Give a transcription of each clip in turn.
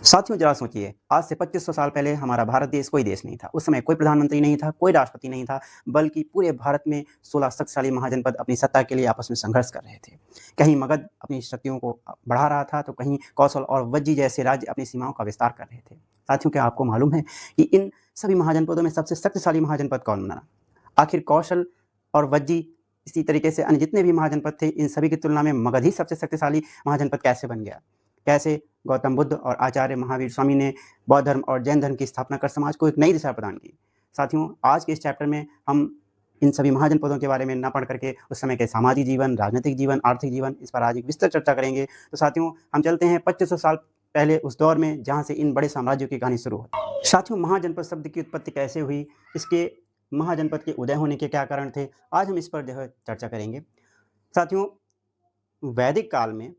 साथियों जरा सोचिए, आज से 2500 साल पहले हमारा भारत देश कोई देश नहीं था। उस समय कोई प्रधानमंत्री नहीं था, कोई राष्ट्रपति नहीं था, बल्कि पूरे भारत में 16 शक्तिशाली महाजनपद अपनी सत्ता के लिए आपस में संघर्ष कर रहे थे। कहीं मगध अपनी शक्तियों को बढ़ा रहा था, तो कहीं कौशल और वज्जी जैसे राज्य अपनी सीमाओं का विस्तार कर रहे थे। साथियों, क्या आपको मालूम है कि इन सभी महाजनपदों में सबसे शक्तिशाली महाजनपद कौन बना? आखिर कौशल और वज्जी, इसी तरीके से अन्य जितने भी महाजनपद थे, इन सभी की तुलना में मगध ही सबसे शक्तिशाली महाजनपद कैसे बन गया? कैसे गौतम बुद्ध और आचार्य महावीर स्वामी ने बौद्ध धर्म और जैन धर्म की स्थापना कर समाज को एक नई दिशा प्रदान की? साथियों, आज के इस चैप्टर में हम इन सभी महाजनपदों के बारे में ना पढ़ करके उस समय के सामाजिक जीवन, राजनीतिक जीवन, आर्थिक जीवन, इस पर आज एक विस्तृत चर्चा करेंगे। तो साथियों, हम चलते हैं 2500 साल पहले उस दौर में जहाँ से इन बड़े साम्राज्यों की कहानी शुरू होती है। साथियों, महाजनपद शब्द की उत्पत्ति कैसे हुई, इसके महाजनपद के उदय होने के क्या कारण थे, आज हम इस पर जो है चर्चा करेंगे। साथियों, वैदिक काल में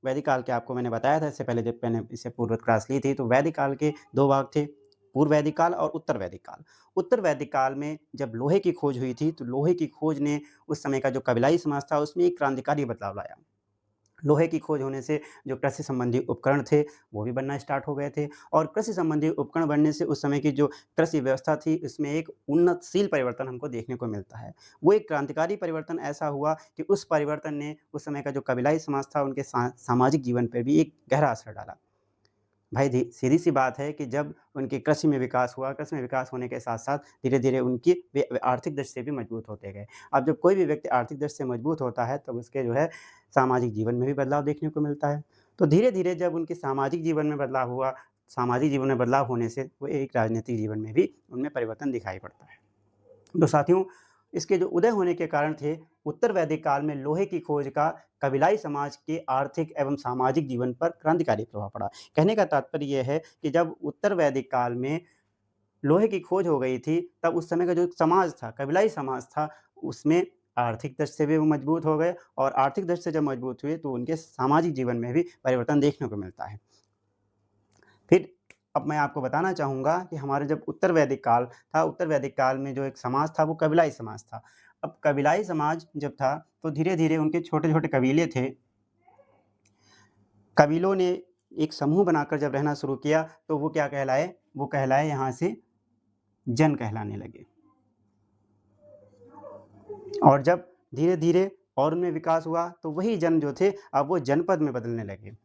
वैदिक काल के आपको मैंने बताया था इससे पहले, जब मैंने इससे पूर्व क्लास ली थी, तो वैदिक काल के दो भाग थे, पूर्व वैदिक काल और उत्तर वैदिक काल। उत्तर वैदिक काल में जब लोहे की खोज हुई थी, तो लोहे की खोज ने उस समय का जो कबीलाई समाज था उसमें एक क्रांतिकारी बदलाव लाया। लोहे की खोज होने से जो कृषि संबंधी उपकरण थे, वो भी बनना स्टार्ट हो गए थे, और कृषि संबंधी उपकरण बनने से उस समय की जो कृषि व्यवस्था थी, उसमें एक उन्नतशील परिवर्तन हमको देखने को मिलता है। वो एक क्रांतिकारी परिवर्तन ऐसा हुआ कि उस परिवर्तन ने उस समय का जो कबीलाई समाज था, उनके सामाजिक जीवन पर भी एक गहरा असर डाला। भाई सीधी-सी बात है कि जब उनके कृषि में विकास हुआ, कृषि में विकास होने के साथ-साथ धीरे-धीरे उनकी वे आर्थिक दृष्टि से भी मजबूत होते गए। अब जब कोई भी व्यक्ति आर्थिक दृष्टि से मजबूत होता है, तब उसके जो है सामाजिक जीवन में भी बदलाव देखने को मिलता है। तो धीरे-धीरे जब उनके सामाजिक जीवन में बदलाव हुआ, सामाजिक जीवन में बदलाव होने से वो एक राजनीतिक जीवन में भी उनमें परिवर्तन दिखाई पड़ता है। तो साथियों, इसके जो उदय होने के कारण थे, उत्तर वैदिक काल में लोहे की खोज का कबीलाई समाज के आर्थिक एवं सामाजिक जीवन पर क्रांतिकारी प्रभाव पड़ा। कहने का तात्पर्य ये है कि जब उत्तर वैदिक काल में लोहे की खोज हो गई थी, तब उस समय का जो समाज था, कबीलाई समाज था, उसमें आर्थिक दृष्टि से भी वो मजबूत हो गए, और आर्थिक दृष्टि से जब मजबूत हुए, तो उनके सामाजिक जीवन में भी परिवर्तन देखने को मिलता है। फिर अब मैं आपको बताना चाहूँगा कि हमारे जब उत्तर वैदिक काल था, उत्तर वैदिक काल में जो एक समाज था, वो कबीलाई समाज था। अब कबीलाई समाज जब था, तो धीरे-धीरे उनके छोटे-छोटे कबीले थे। कबीलों ने एक समूह बनाकर जब रहना शुरू किया, तो वो क्या कहलाए? वो कहलाए यहाँ से जन कहलाने लगे। और जब धीरे-धीरे और उनमें विकास हुआ, तो वही जन जो थे, अब वो जनपद में बदलने लगे।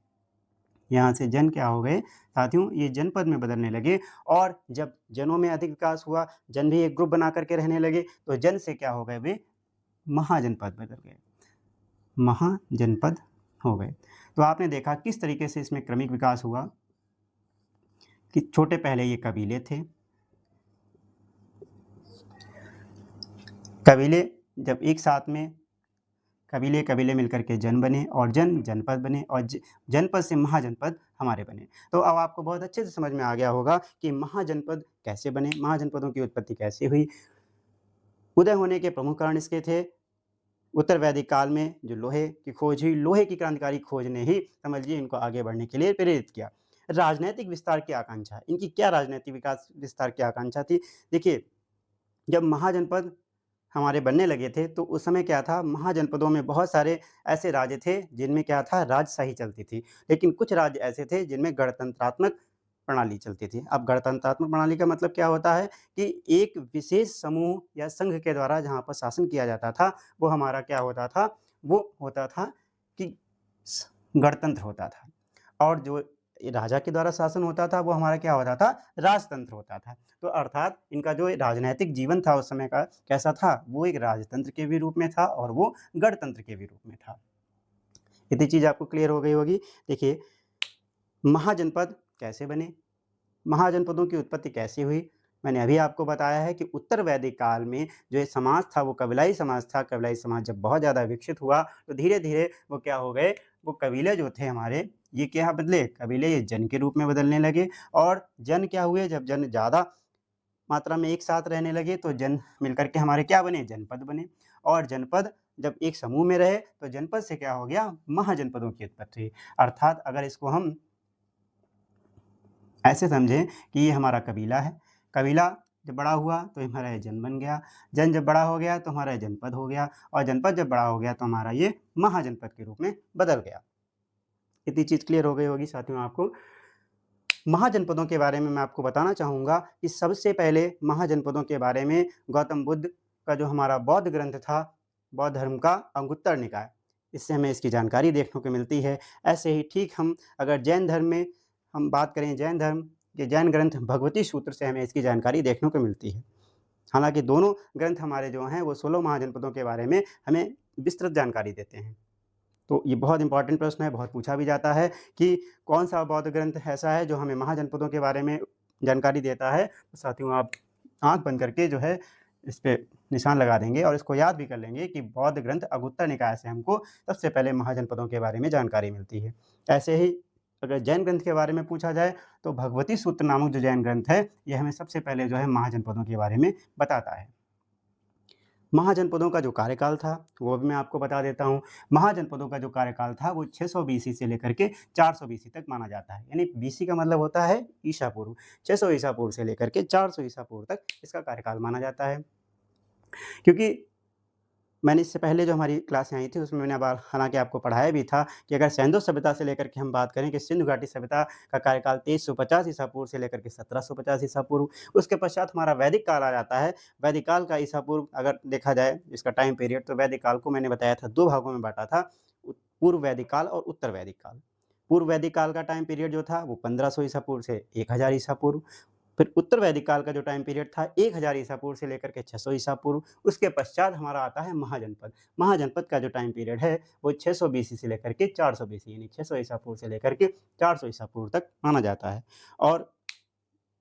यहाँ से जन क्या हो गए साथियों, ये जनपद में बदलने लगे। और जब जनों में अधिक विकास हुआ, जन भी एक ग्रुप बना करके रहने लगे, तो जन से क्या हो गए वे महाजनपद बदल गए, महाजनपद हो गए। तो आपने देखा किस तरीके से इसमें क्रमिक विकास हुआ, कि छोटे पहले ये कबीले थे, कबीले जब एक साथ में कबीले कबीले मिलकर के जन बने, और जन जनपद बने, और जनपद से महाजनपद हमारे बने। तो अब आपको बहुत अच्छे से समझ में आ गया होगा कि महाजनपद कैसे बने, महाजनपदों की उत्पत्ति कैसे हुई। उदय होने के प्रमुख कारण इसके थे, उत्तर वैदिक काल में जो लोहे की खोज हुई, लोहे की क्रांतिकारी खोज ने ही समझिए इनको आगे बढ़ने के लिए प्रेरित किया। राजनैतिक विस्तार की आकांक्षा, इनकी क्या राजनैतिक विकास विस्तार की आकांक्षा थी? देखिए, जब महाजनपद हमारे बनने लगे थे, तो उस समय क्या था, महाजनपदों में बहुत सारे ऐसे राज्य थे जिनमें क्या था, राजशाही चलती थी। लेकिन कुछ राज्य ऐसे थे जिनमें गणतंत्रात्मक प्रणाली चलती थी। अब गणतंत्रात्मक प्रणाली का मतलब क्या होता है कि एक विशेष समूह या संघ के द्वारा जहाँ पर शासन किया जाता था, वो हमारा क्या होता था, वो होता था कि स गणतंत्र होता था। और जो राजा के द्वारा शासन होता था, वो हमारा क्या होता था, राजतंत्र होता था। तो अर्थात इनका जो राजनैतिक जीवन था उस समय का कैसा था, वो एक राजतंत्र के भी रूप में था, और वो गणतंत्र के भी रूप में था। इतनी चीज़ आपको क्लियर हो गई होगी। देखिए, महाजनपद कैसे बने, महाजनपदों की उत्पत्ति कैसे हुई? मैंने अभी आपको बताया है कि उत्तर वैदिक काल में जो ये समाज था, वो कबीलाई समाज था। कबीलाई समाज जब बहुत ज़्यादा विकसित हुआ, तो धीरे-धीरे वो क्या हो गए, वो कबीले जो थे हमारे, ये क्या बदले, कबीले ये जन के रूप में बदलने लगे। और जन क्या हुए, जब जन ज़्यादा मात्रा में एक साथ रहने लगे, तो जन मिलकर के हमारे क्या बने, जनपद बने। और जनपद जब एक समूह में रहे, तो जनपद से क्या हो गया, महाजनपदों की उत्पत्ति हुई। अर्थात अगर इसको हम ऐसे समझें कि ये हमारा कबीला है, कबीला जब बड़ा हुआ तो हमारा ये जन बन गया, जन जब बड़ा हो गया तो हमारा ये जनपद हो गया, और जनपद जब बड़ा हो गया तो हमारा ये महाजनपद के रूप में बदल गया। इतनी चीज़ क्लियर हो गई होगी साथियों आपको। महाजनपदों के बारे में मैं आपको बताना चाहूँगा कि सबसे पहले महाजनपदों के बारे में गौतम बुद्ध का जो हमारा बौद्ध ग्रंथ था, बौद्ध धर्म का अंगुत्तर निकाय, इससे हमें इसकी जानकारी देखने को मिलती है। ऐसे ही ठीक हम अगर जैन धर्म में हम बात करें, जैन धर्म के जैन ग्रंथ भगवती सूत्र से हमें इसकी जानकारी देखने को मिलती है। हालाँकि दोनों ग्रंथ हमारे जो हैं वो 16 महाजनपदों के बारे में हमें विस्तृत जानकारी देते हैं। तो ये बहुत इम्पोर्टेंट प्रश्न है, बहुत पूछा भी जाता है कि कौन-सा बौद्ध ग्रंथ ऐसा है जो हमें महाजनपदों के बारे में जानकारी देता है। तो साथियों आप आँख बंद करके जो है इस पे निशान लगा देंगे और इसको याद भी कर लेंगे कि बौद्ध ग्रंथ अंगुत्तर निकाय से हमको सबसे पहले महाजनपदों के बारे में जानकारी मिलती है। ऐसे ही अगर जैन ग्रंथ के बारे में पूछा जाए तो भगवती सूत्र नामक जो जैन ग्रंथ है, ये हमें सबसे पहले जो है महाजनपदों के बारे में बताता है। महाजनपदों का जो कार्यकाल था, वो भी मैं आपको बता देता हूँ। महाजनपदों का जो कार्यकाल था, वो 600 बीसी से लेकर के 400 बीसी तक माना जाता है। यानी बीसी का मतलब होता है ईसा पूर्व। 600 ईसा पूर्व से लेकर के 400 ईसा पूर्व तक इसका कार्यकाल माना जाता है। क्योंकि मैंने इससे पहले जो हमारी क्लासें आई थी, उसमें मैंने हालाँकि आपको पढ़ाया भी था कि अगर सैंधव सभ्यता से लेकर के हम बात करें कि सिंधु घाटी सभ्यता का कार्यकाल 2350 ईसा पूर्व से लेकर के 1750 ईसा पूर्व, उसके पश्चात हमारा वैदिक काल आ जाता है। वैदिक काल का ईसा पूर्व अगर देखा जाए इसका टाइम पीरियड, तो वैदिक काल को मैंने बताया था 2 भागों में बाँटा था, पूर्व वैदिक काल और उत्तर वैदिक काल। पूर्व वैदिक काल का टाइम पीरियड जो था वो 1500 ईसा पूर्व से 1000 ईसा पूर्व। फिर उत्तर वैदिक काल का जो टाइम पीरियड था 1000 ईसा पूर्व से लेकर के 600 ईसा पूर्व, उसके पश्चात हमारा आता है महाजनपद। महाजनपद का जो टाइम पीरियड है वो 600 बीसी से लेकर के 400 बीसी, यानी 600 ईसा पूर्व से लेकर के 400 ईसा पूर्व तक माना जाता है। और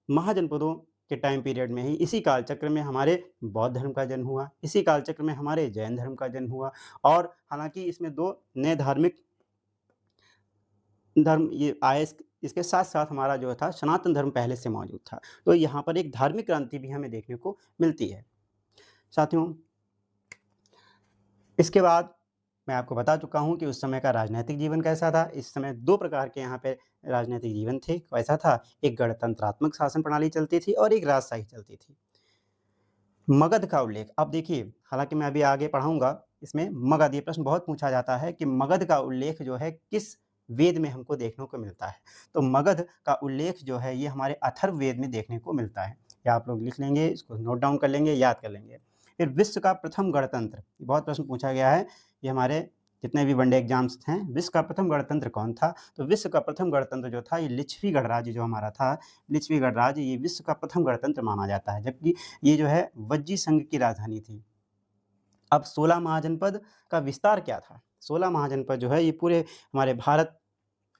महाजनपदों के टाइम पीरियड में ही, इसी काल चक्र में हमारे बौद्ध धर्म का जन्म हुआ, इसी काल चक्र में हमारे जैन धर्म का जन्म हुआ। और हालाँकि इसमें 2 नए धार्मिक धर्म ये आए, इसके साथ-साथ हमारा जो था सनातन धर्म पहले से मौजूद था। तो यहाँ पर एक धार्मिक क्रांति भी हमें देखने को मिलती है। साथियों, इसके बाद मैं आपको बता चुका हूँ कि उस समय का राजनैतिक जीवन कैसा था। इस समय 2 प्रकार के यहाँ पे राजनैतिक जीवन थे। कैसा था? एक गणतंत्रात्मक शासन प्रणाली चलती थी और एक राजशाही चलती थी। मगध का उल्लेख, अब देखिए, हालाँकि मैं अभी आगे पढ़ाऊँगा, इसमें मगध, ये प्रश्न बहुत पूछा जाता है कि मगध का उल्लेख जो है किस वेद में हमको देखने को मिलता है। तो मगध का उल्लेख जो है ये हमारे अथर्ववेद में देखने को मिलता है। या आप लोग लिख लेंगे, इसको नोट डाउन कर लेंगे, याद कर लेंगे। फिर विश्व का प्रथम गणतंत्र, बहुत प्रश्न पूछा गया है। ये हमारे जितने भी वनडे एग्जाम्स हैं, विश्व का प्रथम गणतंत्र कौन था? तो विश्व का प्रथम गणतंत्र जो था ये लिच्छवी गणराज्य जो हमारा था, लिच्छवी गणराज्य, ये विश्व का प्रथम गणतंत्र माना जाता है। जबकि ये जो है वज्जी संघ की राजधानी थी। अब 16 महाजनपद का विस्तार क्या था? 16 महाजनपद जो है ये पूरे हमारे भारत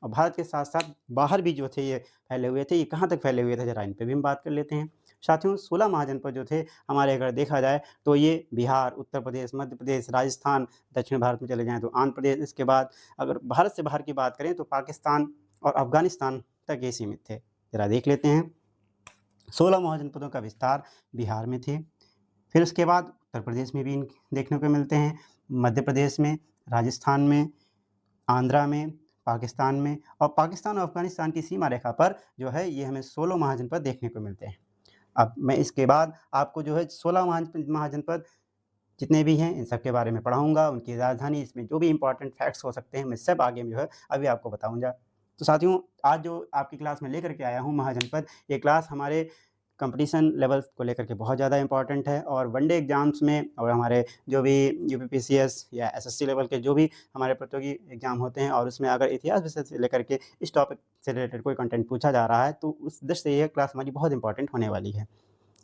और भारत के साथ-साथ बाहर भी जो थे ये फैले हुए थे। ये कहाँ तक फैले हुए थे, ज़रा इन पे भी हम बात कर लेते हैं। साथियों, 16 महाजनपद जो थे हमारे, अगर देखा जाए तो ये बिहार, उत्तर प्रदेश, मध्य प्रदेश, राजस्थान, दक्षिण भारत में चले जाएँ तो आंध्र प्रदेश, इसके बाद अगर भारत से बाहर की बात करें तो पाकिस्तान और अफ़गानिस्तान तक ये सीमित थे। ज़रा देख लेते हैं। 16 महाजनपदों का विस्तार बिहार में थे। फिर उसके बाद उत्तर प्रदेश में भी देखने को मिलते हैं, मध्य प्रदेश में, राजस्थान में, आंध्रा में, पाकिस्तान में, और पाकिस्तान और अफ़गानिस्तान की सीमा रेखा पर जो है ये हमें 16 महाजनपद देखने को मिलते हैं। अब मैं इसके बाद आपको जो है 16 महाजनपद जितने भी हैं इन सब के बारे में पढ़ाऊँगा, उनकी राजधानी, इसमें जो भी इम्पोर्टेंट फैक्ट्स हो सकते हैं मैं सब आगे जो है अभी आपको बताऊँगा। तो साथियों, आज जो आपकी क्लास में लेकर के आया हूँ महाजनपद, ये क्लास हमारे कॉम्पिटिशन लेवल्स को लेकर के बहुत ज़्यादा इम्पोर्टेंट है। और वनडे एग्ज़ाम्स में और हमारे जो भी यूपीपीसीएस या एसएससी लेवल के जो भी हमारे प्रतियोगी एग्ज़ाम होते हैं, और उसमें अगर इतिहास विषय से लेकर के इस टॉपिक से रिलेटेड कोई कंटेंट पूछा जा रहा है, तो उस दृष्टि से यह क्लास हमारी बहुत इंपॉर्टेंट होने वाली है।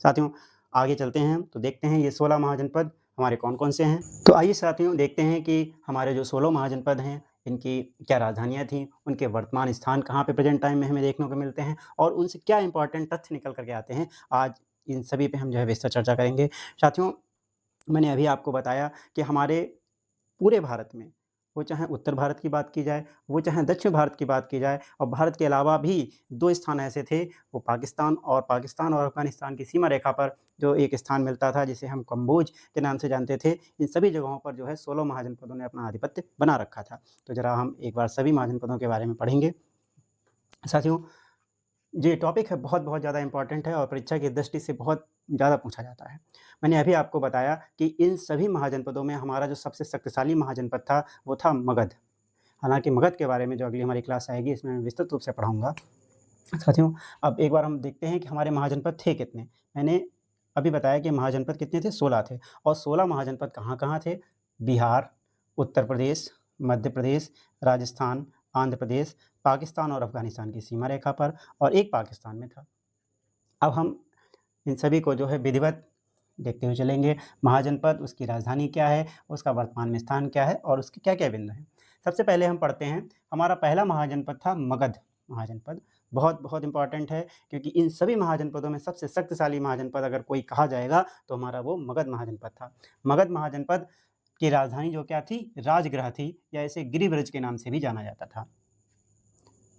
साथियों, आगे चलते हैं तो देखते हैं ये 16 महाजनपद हमारे कौन-कौन से हैं। तो आइए साथियों देखते हैं कि हमारे जो 16 महाजनपद हैं, इनकी क्या राजधानियाँ थीं, उनके वर्तमान स्थान कहाँ पे प्रेज़ेंट टाइम में हमें देखने को मिलते हैं, और उनसे क्या इम्पोर्टेंट तथ्य निकल कर के आते हैं। आज इन सभी पे हम जो है विस्तृत चर्चा करेंगे। साथियों, मैंने अभी आपको बताया कि हमारे पूरे भारत में, वो चाहे उत्तर भारत की बात की जाए, वो चाहे दक्षिण भारत की बात की जाए, और भारत के अलावा भी 2 स्थान ऐसे थे, वो पाकिस्तान और अफ़गानिस्तान की सीमा रेखा पर जो एक स्थान मिलता था जिसे हम कम्बोज के नाम से जानते थे। इन सभी जगहों पर जो है 16 महाजनपदों ने अपना आधिपत्य बना रखा था। तो ज़रा हम एक बार सभी महाजनपदों के बारे में पढ़ेंगे। साथियों, ये टॉपिक है बहुत ज़्यादा इम्पोर्टेंट है और परीक्षा की दृष्टि से बहुत ज़्यादा पूछा जाता है। मैंने अभी आपको बताया कि इन सभी महाजनपदों में हमारा जो सबसे शक्तिशाली महाजनपद था, वो था मगध। हालाँकि मगध के बारे में जो अगली हमारी क्लास आएगी इसमें मैं विस्तृत रूप से पढ़ाऊँगा। साथियों, अब एक बार हम देखते हैं कि हमारे महाजनपद थे कितने। मैंने अभी बताया कि महाजनपद कितने थे, 16 थे और 16 महाजनपद कहाँ-कहाँ थे? बिहार, उत्तर प्रदेश, मध्य प्रदेश, राजस्थान, आंध्र प्रदेश, पाकिस्तान और अफ़गानिस्तान की सीमा रेखा पर और एक पाकिस्तान में था। अब हम इन सभी को जो है विधिवत देखते हुए चलेंगे। महाजनपद, उसकी राजधानी क्या है, उसका वर्तमान में स्थान क्या है और उसके क्या-क्या बिंदु हैं। सबसे पहले हम पढ़ते हैं, हमारा पहला महाजनपद था मगध महाजनपद। बहुत इम्पोर्टेंट है क्योंकि इन सभी महाजनपदों में सबसे शक्तिशाली महाजनपद अगर कोई कहा जाएगा तो हमारा वो मगध महाजनपद था। मगध महाजनपद की राजधानी जो क्या थी? राजगृह थी या इसे गिरिब्रज के नाम से भी जाना जाता था।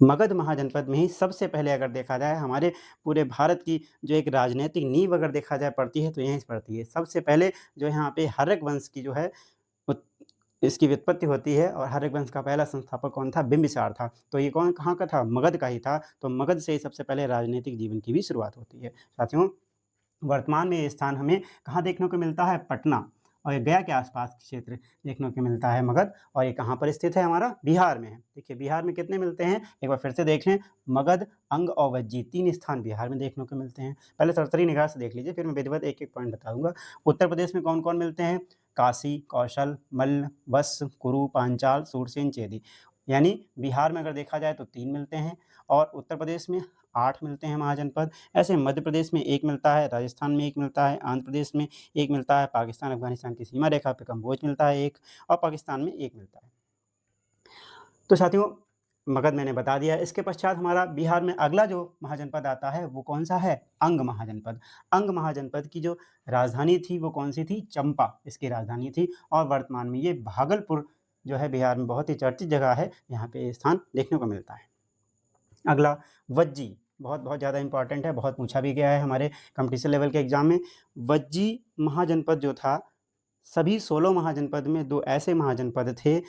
मगध महाजनपद में ही सबसे पहले अगर देखा जाए हमारे पूरे भारत की जो एक राजनैतिक नींव अगर देखा जाए पड़ती है तो यहीं से पड़ती है। सबसे पहले जो यहाँ पे हर्यक वंश की जो है उत इसकी व्युत्पत्ति होती है और हर्यक वंश का पहला संस्थापक कौन था? बिंबिसार था। तो ये कौन कहाँ का था? मगध का ही था। तो मगध से ही सबसे पहले राजनीतिक जीवन की भी शुरुआत होती है। साथियों, वर्तमान में ये स्थान हमें कहाँ देखने को मिलता है? पटना और ये गया के आसपास क्षेत्र देखने को मिलता है मगध और ये कहाँ पर स्थित है? हमारा बिहार में है। देखिए बिहार में कितने मिलते हैं? एक बार फिर से देख लें, मगध, अंग और वज्जी 3 स्थान बिहार में देखने को मिलते हैं। पहले सरसरी निगाह से देख लीजिए, फिर मैं विधिवत एक-एक पॉइंट बताऊँगा। उत्तर प्रदेश में कौन-कौन मिलते हैं? काशी, कौशल, मल्ल, वत्स, कुरु, पांचाल, शूरसेन, चेदी। यानी बिहार में अगर देखा जाए तो 3 मिलते हैं और उत्तर प्रदेश में 8 मिलते हैं महाजनपद। ऐसे मध्य प्रदेश में 1 मिलता है, राजस्थान में 1 मिलता है, आंध्र प्रदेश में 1 मिलता है, पाकिस्तान अफ़गानिस्तान की सीमा रेखा पे कम्बोज मिलता है 1 और पाकिस्तान में 1 मिलता है। तो साथियों, मगध मैंने बता दिया। इसके पश्चात हमारा बिहार में अगला जो महाजनपद आता है वो कौन-सा है? अंग महाजनपद। अंग महाजनपद की जो राजधानी थी वो कौन-सी थी? चंपा इसकी राजधानी थी और वर्तमान में ये भागलपुर जो है बिहार में बहुत ही चर्चित जगह है, यहाँ पे ये स्थान देखने को मिलता है। अगला वज्जी, बहुत ज़्यादा इम्पोर्टेंट है, बहुत पूछा भी गया है हमारे कॉम्पिटिशन लेवल के एग्ज़ाम में। वज्जी महाजनपद जो था, सभी 16 महाजनपद में 2 ऐसे महाजनपद थे,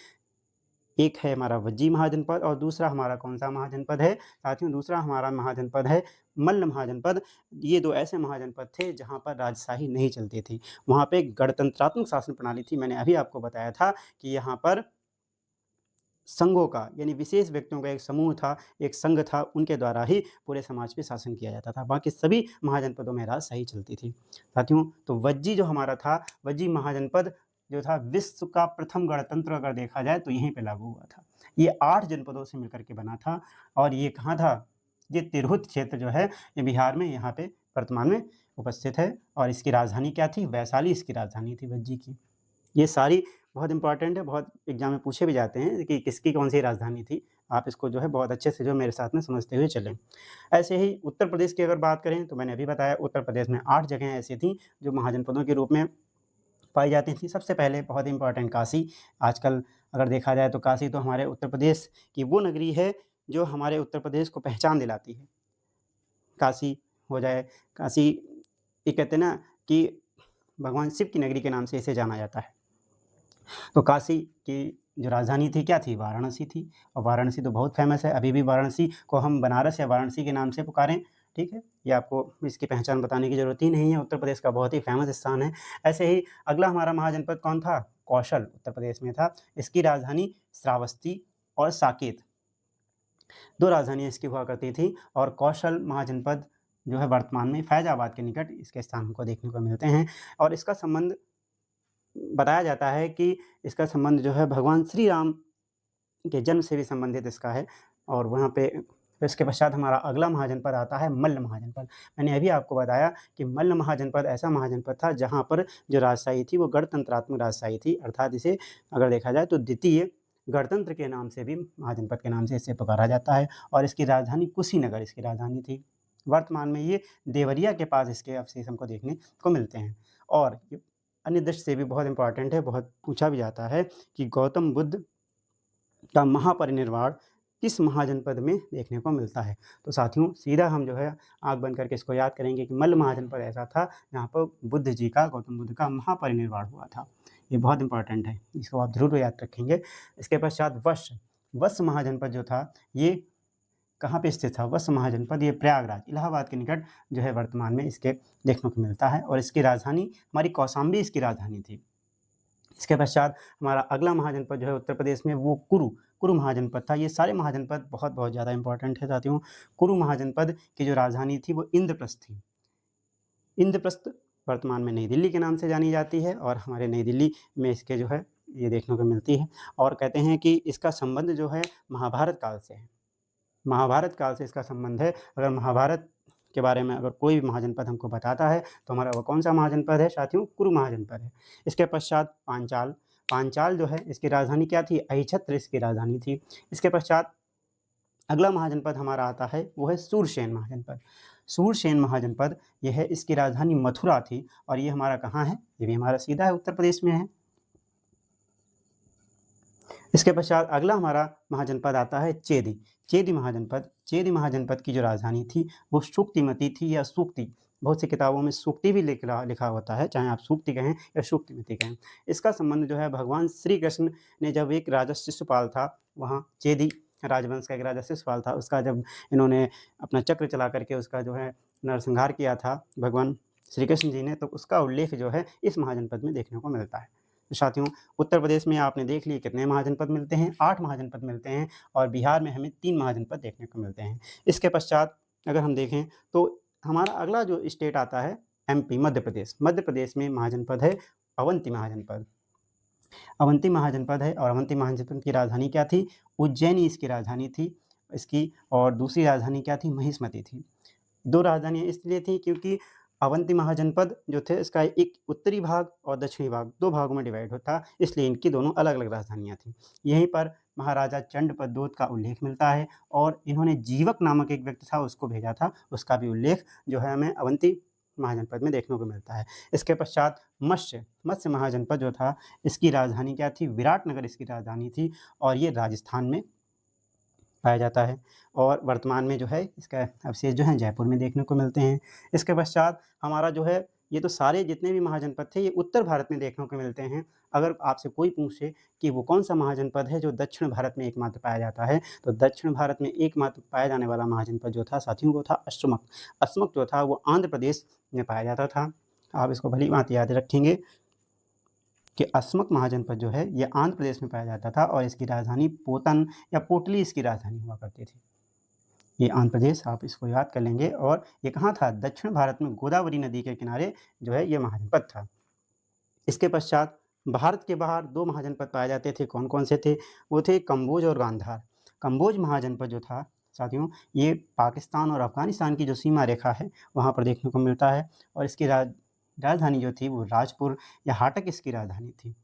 एक है हमारा वज्जी महाजनपद और दूसरा हमारा कौन-सा महाजनपद है? साथियों, दूसरा हमारा महाजनपद है मल्ल महाजनपद। ये 2 ऐसे महाजनपद थे जहाँ पर राजशाही नहीं चलती थी। वहाँ पे गणतंत्रात्मक शासन प्रणाली थी। मैंने अभी आपको बताया था कि यहाँ पर संघों का यानी विशेष व्यक्तियों का एक समूह था, एक संघ था, उनके द्वारा ही पूरे समाज पे शासन किया जाता था। बाकी सभी महाजनपदों में राजशाही चलती थी। साथियों, तो वज्जी जो हमारा था, वज्जी महाजनपद जो था विश्व का प्रथम गणतंत्र अगर देखा जाए तो यहीं पे लागू हुआ था। ये 8 जनपदों से मिलकर के बना था और ये कहाँ था? ये तिरहुत क्षेत्र जो है ये बिहार में यहाँ पे वर्तमान में उपस्थित है और इसकी राजधानी क्या थी? वैशाली इसकी राजधानी थी वज्जी की। ये सारी बहुत इम्पोर्टेंट है, बहुत एग्ज़ाम में पूछे भी जाते हैं कि किसकी कौन-सी राजधानी थी। आप इसको जो है बहुत अच्छे से जो मेरे साथ में समझते हुए चलें। ऐसे ही उत्तर प्रदेश की अगर बात करें तो मैंने अभी बताया उत्तर प्रदेश में 8 जगहें ऐसी थीं जो महाजनपदों के रूप में पाई जाती थी। सबसे पहले बहुत इम्पोर्टेंट काशी। आजकल अगर देखा जाए तो काशी तो हमारे उत्तर प्रदेश की वो नगरी है जो हमारे उत्तर प्रदेश को पहचान दिलाती है। काशी हो जाए, काशी ये कहते हैं ना कि भगवान शिव की नगरी के नाम से इसे जाना जाता है। तो काशी की जो राजधानी थी क्या थी? वाराणसी थी और वाराणसी तो बहुत फ़ेमस है। अभी भी वाराणसी को हम बनारस या वाराणसी के नाम से पुकारें, ठीक है? ये आपको इसकी पहचान बताने की ज़रूरत ही नहीं है, उत्तर प्रदेश का बहुत ही फ़ेमस स्थान है। ऐसे ही अगला हमारा महाजनपद कौन था? कौशल उत्तर प्रदेश में था। इसकी राजधानी श्रावस्ती और साकेत 2 राजधानियाँ इसकी हुआ करती थी और कौशल महाजनपद जो है वर्तमान में फैज़ाबाद के निकट इसके स्थान हमको देखने को मिलते हैं और इसका संबंध बताया जाता है कि इसका संबंध जो है भगवान श्री राम के जन्म से भी संबंधित इसका है और वहाँ पे इसके पश्चात हमारा अगला महाजनपद आता है मल्ल महाजनपद। मैंने अभी आपको बताया कि मल्ल महाजनपद ऐसा महाजनपद था जहाँ पर जो राजशाही थी वो गणतंत्रात्मक राजशाही थी, अर्थात इसे अगर देखा जाए तो द्वितीय गणतंत्र के नाम से भी महाजनपद के नाम से इसे पुकारा जाता है और इसकी राजधानी कुशीनगर इसकी राजधानी थी। वर्तमान में ये देवरिया के पास इसके अवशेष हमको देखने को मिलते हैं और ये अन्य दृष्टि से भी बहुत इम्पोर्टेंट है, बहुत पूछा भी जाता है कि गौतम बुद्ध का महापरिनिर्वाण किस महाजनपद में देखने को मिलता है। तो साथियों, सीधा हम जो है आँख बंद करके इसको याद करेंगे कि मल्ल महाजनपद ऐसा था जहाँ पर बुद्ध जी का, गौतम बुद्ध का महापरिनिर्वाण हुआ था। ये बहुत इम्पोर्टेंट है, इसको आप ज़रूर याद रखेंगे। इसके पश्चात वत्स, वत्स महाजनपद जो था ये कहाँ पे स्थित था? वत्स महाजनपद ये प्रयागराज, इलाहाबाद के निकट जो है वर्तमान में इसके देखने को मिलता है और इसकी राजधानी हमारी कौशाम्बी इसकी राजधानी थी। इसके पश्चात हमारा अगला महाजनपद जो है उत्तर प्रदेश में वो कुरु महाजनपद था। ये सारे महाजनपद बहुत बहुत ज़्यादा इंपॉर्टेंट है साथियों। कुरु महाजनपद की जो राजधानी थी वो इंद्रप्रस्थ थी। इंद्रप्रस्थ वर्तमान में नई दिल्ली के नाम से जानी जाती है और हमारे नई दिल्ली में इसके जो है ये देखने को मिलती है। और कहते हैं कि इसका संबंध जो है महाभारत काल से है। महाभारत काल से इसका संबंध है। अगर महाभारत के बारे में अगर कोई भी महाजनपद हमको बताता है तो हमारा वो कौन सा महाजनपद है साथियों? कुरु महाजनपद है। इसके पश्चात पांचाल जो है इसकी राजधानी क्या थी? अहिछत्र इसकी राजधानी थी। इसके पश्चात अगला महाजनपद हमारा आता है वो है सूरसेन महाजनपद। सूरसेन महाजनपद यह है, इसकी राजधानी मथुरा थी और ये हमारा कहाँ है? ये भी हमारा सीधा है उत्तर प्रदेश में है। इसके पश्चात अगला हमारा महाजनपद आता है चेदी महाजनपद। चेदी महाजनपद की जो राजधानी थी वो सूक्तिमती थी या सूक्ति। बहुत सी किताबों में सूक्ति भी लिखा होता है, चाहे आप सूक्ति कहें या सूक्तिमती कहें। इसका संबंध जो है भगवान श्री कृष्ण ने जब एक राजा शिशुपाल था, वहाँ चेदी राजवंश का एक राजा शिशुपाल था, उसका जब इन्होंने अपना चक्र चला करके उसका जो है नरसंहार किया था भगवान श्री कृष्ण जी ने, तो उसका उल्लेख जो है इस महाजनपद में देखने को मिलता है। तो साथियों उत्तर प्रदेश में आपने देख लिए कितने महाजनपद मिलते हैं? 8 महाजनपद मिलते हैं और बिहार में हमें 3 महाजनपद देखने को मिलते हैं। इसके पश्चात अगर हम देखें तो हमारा अगला जो स्टेट आता है एमपी मध्य प्रदेश। मध्य प्रदेश में महाजनपद है अवंती महाजनपद। अवंती महाजनपद है और अवंती महाजनपद की राजधानी क्या थी? उज्जैनी इसकी राजधानी थी इसकी, और दूसरी राजधानी क्या थी? महिष्मती थी। 2 राजधानियाँ इसलिए थी क्योंकि अवंती महाजनपद जो थे इसका एक उत्तरी भाग और दक्षिणी भाग 2 भागों में डिवाइड होता, इसलिए इनकी दोनों अलग अलग राजधानियाँ थीं। यहीं पर महाराजा चंड प्रद्योत का उल्लेख मिलता है और इन्होंने जीवक नामक एक व्यक्ति था उसको भेजा था, उसका भी उल्लेख जो है हमें अवंती महाजनपद में देखने को मिलता है। इसके पश्चात मत्स्य महाजनपद जो था इसकी राजधानी क्या थी? विराटनगर इसकी राजधानी थी और ये राजस्थान में पाया जाता है और वर्तमान में जो है इसका अवशेष जो है जयपुर में देखने को मिलते हैं। इसके पश्चात हमारा जो है ये तो सारे जितने भी महाजनपद थे ये उत्तर भारत में देखने को मिलते हैं। अगर आपसे कोई पूछे कि वो कौन सा महाजनपद है जो दक्षिण भारत में एकमात्र पाया जाता है, तो दक्षिण भारत में एकमात्र पाया जाने वाला महाजनपद जो था साथियों वो था अश्वमक। अश्वमक जो था वो आंध्र प्रदेश में पाया जाता था। आप इसको भली भांति याद रखेंगे कि अश्वमक महाजनपद जो है ये आंध्र प्रदेश में पाया जाता था और इसकी राजधानी पोतन या पोटली इसकी राजधानी हुआ करती थी। ये आंध्र प्रदेश, आप इसको याद कर लेंगे। और ये कहाँ था? दक्षिण भारत में गोदावरी नदी के किनारे जो है ये महाजनपद था। इसके पश्चात भारत के बाहर 2 महाजनपद पाए जाते थे। कौन कौन से थे? वो थे कम्बोज और गांधार। कम्बोज महाजनपद जो था साथियों ये पाकिस्तान और अफगानिस्तान की जो सीमा रेखा है वहाँ पर देखने को मिलता है और इसकी राजधानी जो थी वो राजपुर या हाटक इसकी राजधानी थी।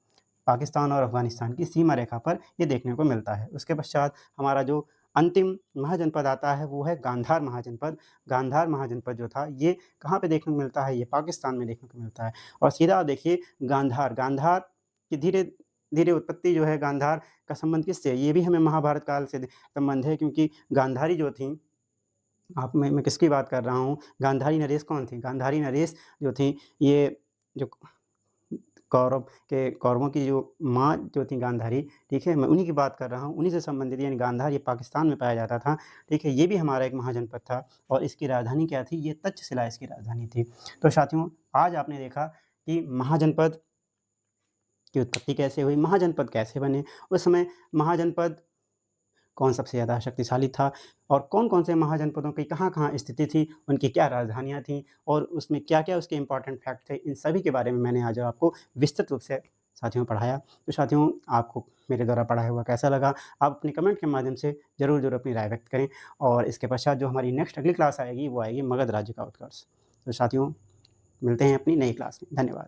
पाकिस्तान और अफगानिस्तान की सीमा रेखा पर ये देखने को मिलता है। उसके पश्चात हमारा जो अंतिम महाजनपद आता है वो है गांधार महाजनपद। गांधार महाजनपद जो था ये कहाँ पे देखने को मिलता है? ये पाकिस्तान में देखने को मिलता है। और सीधा देखिए गांधार की धीरे धीरे उत्पत्ति जो है, गांधार का संबंध किससे? ये भी हमें महाभारत काल से संबंध है क्योंकि गांधारी जो थी, मैं किसकी बात कर रहा हूँ? गांधारी नरेश कौन थी? गांधारी नरेश जो थी ये जो कौरवों की जो माँ जो थी गांधारी, ठीक है, मैं उन्हीं की बात कर रहा हूँ, उन्हीं से संबंधित। यानी गांधार ये पाकिस्तान में पाया जाता था, ठीक है। ये भी हमारा एक महाजनपद था और इसकी राजधानी क्या थी? ये तक्षशिला इसकी राजधानी थी। तो साथियों आज आपने देखा कि महाजनपद की उत्पत्ति कैसे हुई, महाजनपद कैसे बने, उस समय महाजनपद कौन सबसे ज़्यादा शक्तिशाली था और कौन-कौन से महाजनपदों की कहाँ-कहाँ स्थिति थी, उनकी क्या राजधानियाँ थीं और उसमें क्या-क्या उसके इम्पोर्टेंट फैक्ट थे, इन सभी के बारे में मैंने आज आपको विस्तृत रूप से साथियों पढ़ाया। तो साथियों आपको मेरे द्वारा पढ़ाया हुआ कैसा लगा? आप अपने कमेंट के माध्यम से ज़रूर अपनी राय व्यक्त करें और इसके पश्चात जो हमारी नेक्स्ट अगली क्लास आएगी वो आएगी मगध राज्य का उत्कर्ष। तो साथियों मिलते हैं अपनी नई क्लास में। धन्यवाद।